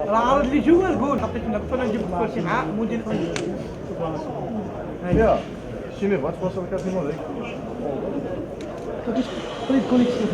راه عارض لي جوال قول حطيت لنا كنت نجيب الكرسي مع مدير Ja, Jimmy, wat was er met die moeder? تريد كونيكسيون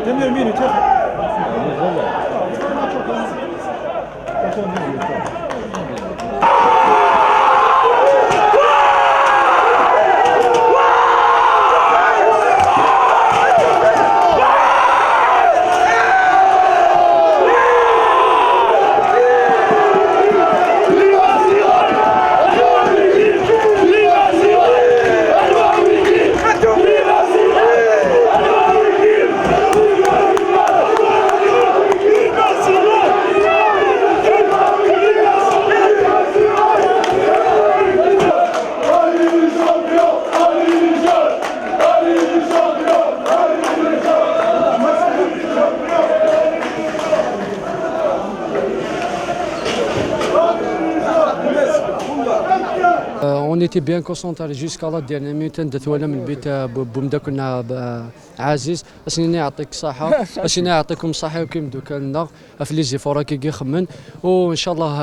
Premier minute. On était bien concentrés jusqu'à la dernière minute ندثونا من البيت بومدا كنا عزيز اسني يعطيك الصحة اسني يعطيكم الصحة وكيم دوكا لنا في لي زيفورا كي يخمن وان شاء الله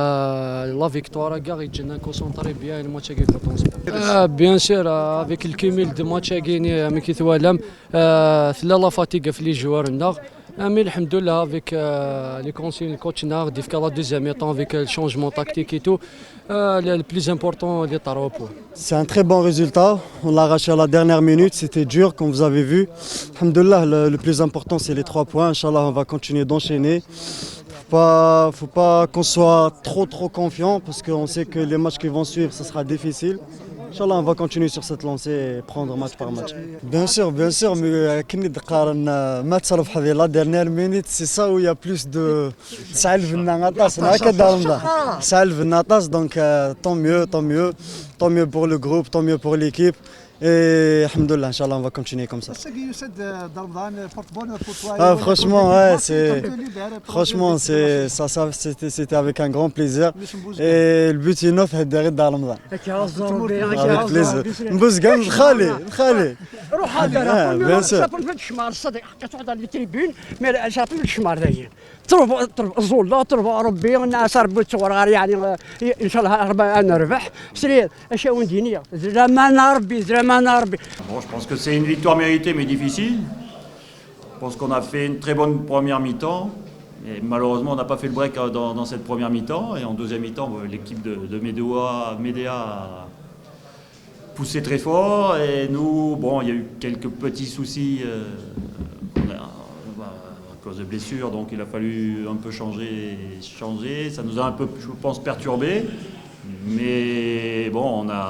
لا فيكتوار كاع يجينا كونسونطري بيان الماتش كي كوطون سبور بيان سور افيك الكيميل دو ماتش كيني مي كيتوالم ثلا لا فاتيغ في لي جوارنا mais alhamdoulilah avec les consignes du coach Nard, la deuxième temps avec le changement tactique et tout, le plus important les trois points. C'est un très bon résultat, on l'a arraché à la dernière minute, c'était dur comme vous avez vu. Alhamdoulilah, le plus important c'est les 3 points, Inch'Allah on va continuer d'enchaîner. Faut pas qu'on soit trop confiant parce qu'on sait que les matchs qui vont suivre ça sera difficile. Inch'Allah on va continuer sur cette lancée et prendre match par match. Bien sûr, mais la dernière minute, c'est ça où il y a plus de donc tant mieux pour le groupe, tant mieux pour l'équipe. Et alhamdoulilah, Inch'Allah, on va continuer comme ça. Ah, franchement, ouais, c'était avec un grand plaisir. Et le but est neuf, c'est d'arrêter dans Ramadan. Avec plaisir. Mbouzgan, Khali. Bien sûr. الظل تربى ربي والناس ربي تصور يعني ان شاء الله ربي نربح سرير اشياء دينيه زعما ربي Bon, je pense que c'est une victoire méritée mais difficile. Je pense qu'on a fait une très bonne première mi-temps. Et malheureusement, on n'a pas fait le break dans cette première mi-temps. Et en deuxième mi-temps, l'équipe de Médéa a poussé très fort. Et nous, bon, il y a eu quelques petits soucis à cause de blessures. Donc il a fallu un peu changer. Ça nous a un peu, je pense, perturbé. Mais bon, on a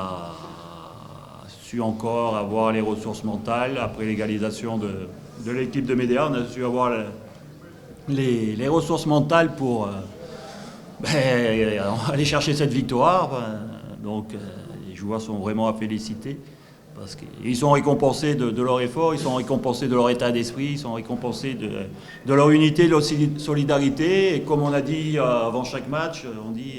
su encore avoir les ressources mentales. Après l'égalisation de l'équipe de Médéa, on a su avoir les ressources mentales pour aller chercher cette victoire. Donc les joueurs sont vraiment à féliciter parce qu'ils sont récompensés de leur effort, ils sont récompensés de leur état d'esprit, ils sont récompensés de leur unité, de leur solidarité. Et comme on a dit avant chaque match, on dit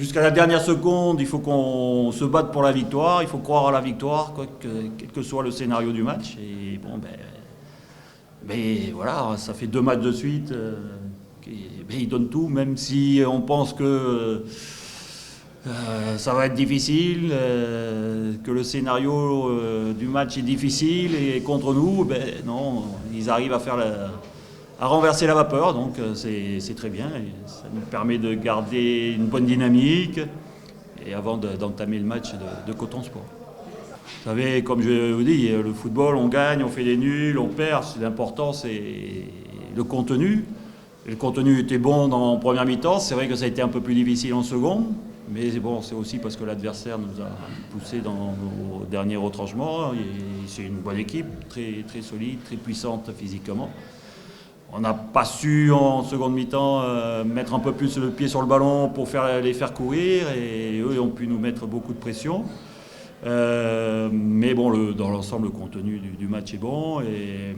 jusqu'à la dernière seconde, il faut qu'on se batte pour la victoire, il faut croire à la victoire, quel que soit le scénario du match. Et bon, mais voilà, ça fait 2 matchs de suite. Ils donnent tout, même si on pense que ça va être difficile, que le scénario du match est difficile et contre nous, non, ils arrivent à renverser la vapeur, donc c'est très bien. Et ça nous permet de garder une bonne dynamique et avant d'entamer le match de Coton Sport. Vous savez, comme je vous dis, le football, on gagne, on fait des nuls, on perd. L'important, c'est le contenu. Et le contenu était bon en première mi-temps. C'est vrai que ça a été un peu plus difficile en seconde. Mais bon, c'est aussi parce que l'adversaire nous a poussé dans nos derniers retranchements. C'est une bonne équipe, très, très solide, très puissante physiquement. On n'a pas su en seconde mi-temps mettre un peu plus le pied sur le ballon pour les faire courir, et eux ont pu nous mettre beaucoup de pression. Mais bon, dans l'ensemble, le contenu du match est bon, et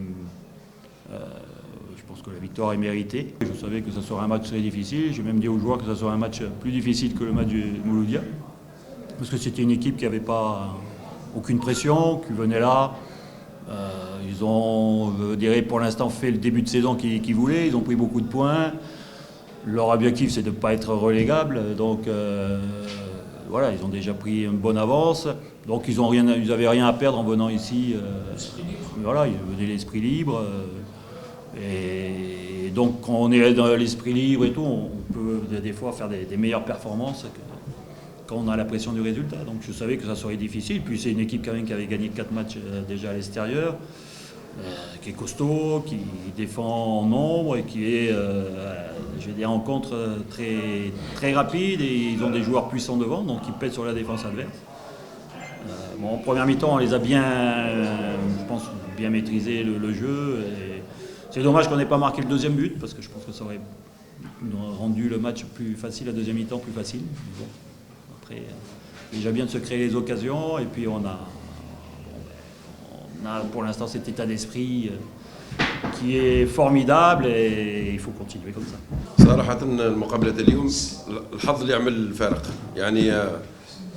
je pense que la victoire est méritée. Je savais que ça serait un match très difficile. J'ai même dit aux joueurs que ça serait un match plus difficile que le match du Mouloudia, parce que c'était une équipe qui n'avait pas aucune pression, qui venait là. Ils ont, je dirais, pour l'instant fait le début de saison qu'ils voulaient. Ils ont pris beaucoup de points. Leur objectif, c'est de ne pas être relégable. Donc voilà, ils ont déjà pris une bonne avance. Donc ils n'avaient rien à perdre en venant ici. Voilà, ils venaient l'esprit libre. Et donc quand on est dans l'esprit libre et tout, on peut des fois faire des meilleures performances quand on a la pression du résultat. Donc je savais que ça serait difficile. Puis c'est une équipe quand même qui avait gagné 4 matchs déjà à l'extérieur, qui est costaud, qui défend en nombre et qui est, je vais dire, en contre très, très rapide, et ils ont des joueurs puissants devant, donc ils pèsent sur la défense adverse. Bon, en première mi-temps, on les a bien, je pense, bien maîtrisé le jeu. C'est dommage qu'on n'ait pas marqué le deuxième but, parce que je pense que ça aurait rendu le match plus facile, la deuxième mi-temps plus facile. Bon, après, déjà bien de se créer les occasions, et puis on a pour l'instant cet état d'esprit qui est formidable, et il faut continuer comme ça. صراحة المقابلة اليوم الحظ اللي يعمل الفارق، يعني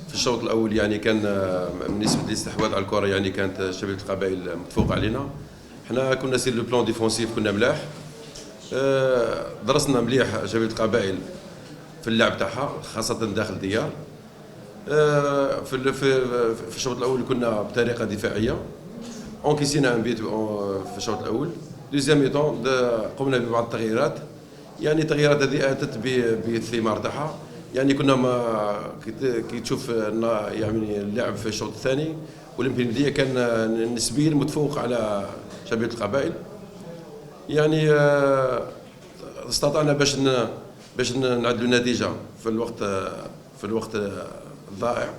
في الشوط الأول يعني كان من نسبة الاستحواذ على الكرة يعني كانت شبيبة القبائل متفوق علينا. احنا كنا سير لو بلان ديفونسيف كنا ملاح، درسنا مليح شبيبة القبائل في اللعب تاعها خاصة داخل الديار. في الشوط الأول كنا بطريقة دفاعية، انكيسينا ان بيت في الشوط الاول. دوزيام ميطون قمنا ببعض التغييرات، يعني التغييرات هذه اتت بالثمار تاعها. يعني كنا ما كي تشوف يعني اللعب في الشوط الثاني والامكانيه كان نسبيا متفوق على شبيبة القبائل. يعني استطعنا باش نعدلوا النتيجه في الوقت الضائع.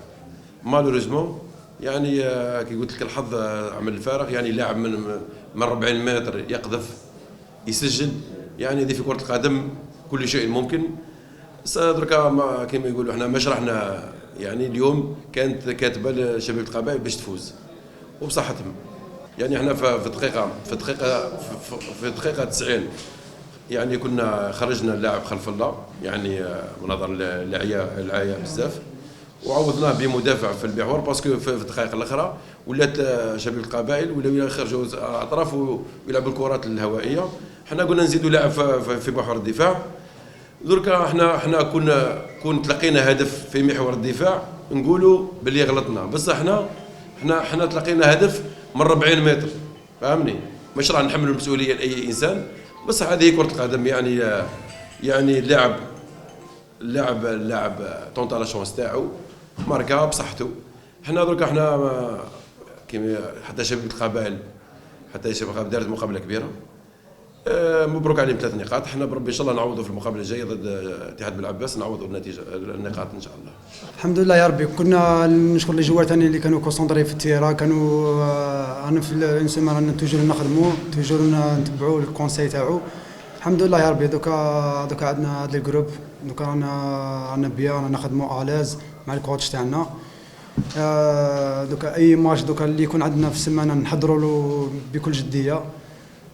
مالوريزمون يعني كي قلت لك الحظ عمل الفارق، يعني لاعب من 40 متر يقذف يسجل، يعني هذه في كرة القدم كل شيء ممكن. دركا كما يقولوا احنا ما شرحنا، يعني اليوم كانت كاتبه لشبيبة القبائل باش تفوز وبصحتهم. يعني احنا في دقيقة 90 يعني كنا خرجنا اللاعب خلف الله، يعني منظر العيا بزاف، وعوضناه بمدافع في المحور، باسكو في الدقائق الاخرى ولات شبيبة القبائل ولاو يخرجوا اطراف ويلعبوا الكرات الهوائيه. حنا قلنا نزيدوا لاعب في محور الدفاع. دركا احنا كون تلقينا هدف في محور الدفاع نقولوا باللي غلطنا، بس احنا تلقينا هدف من 40 متر، فهمني؟ مش راح نحمل المسؤوليه لاي انسان، بس هذه كره القدم. يعني اللاعب طونطا لا شونس تاعو ماركا بصحته. احنا دركا كيما حتى شبيبة القبائل دارت مقابله كبيره، مبروك عليهم 3 نقاط. احنا بربي ان شاء الله نعوضوا في المقابله الجايه ضد اتحاد بلعباس، نعوضوا النقاط ان شاء الله. الحمد لله يا ربي. كنا نشكر لي جوار ثاني اللي كانوا كونسونطري في التيرا، كانوا انا في الانسان رانا توجور نخدموا، توجور نتبعوا الكونساي تاعو. الحمد لله يا ربي. دوكا عندنا هذا الجروب، دوكا رانا بيان، رانا نخدموا الاز مع الكوتش تاعنا. دوكا اي ماتش دوكا اللي يكون عندنا في السمانه نحضروا له بكل جديه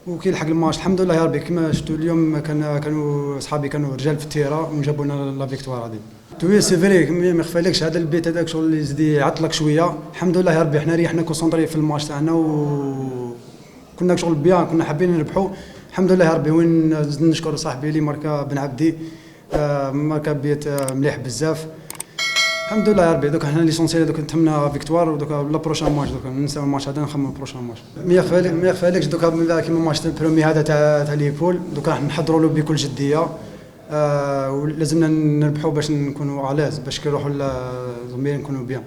وكي يلحق الماتش. الحمد لله يا ربي. كما شفتوا اليوم كانوا اصحابي كانوا رجال في التيرا وجابوا لنا لا فيكتوار هذه. توي سي فري ما يخفالكش، هذا البيت هذاك شغل اللي يزيد يعطلك شويه. الحمد لله يا ربي. حنا ريحنا كونسونطري في الماتش تاعنا وكنا شغل بيان، كنا حابين نربحوا. الحمد لله يا ربي. وين نشكر صاحبي اللي ماركا بن عبدي، ماركا بيت مليح بزاف. الحمد لله يا ربي. دوك حنا ليسونسيال دوك تهمنا فيكتوار، ودوك لا بروشان ماتش دوك ننساو الماتش هذا نخمموا بروشان ماتش. ما يخفالكش دوك كيما ماتش البرومي هذا تاع ليفول، دوك راح نحضروا له بكل جديه. ولازمنا نربحوا باش نكونوا الاز، باش كي نروحوا للزميل نكونوا بيان.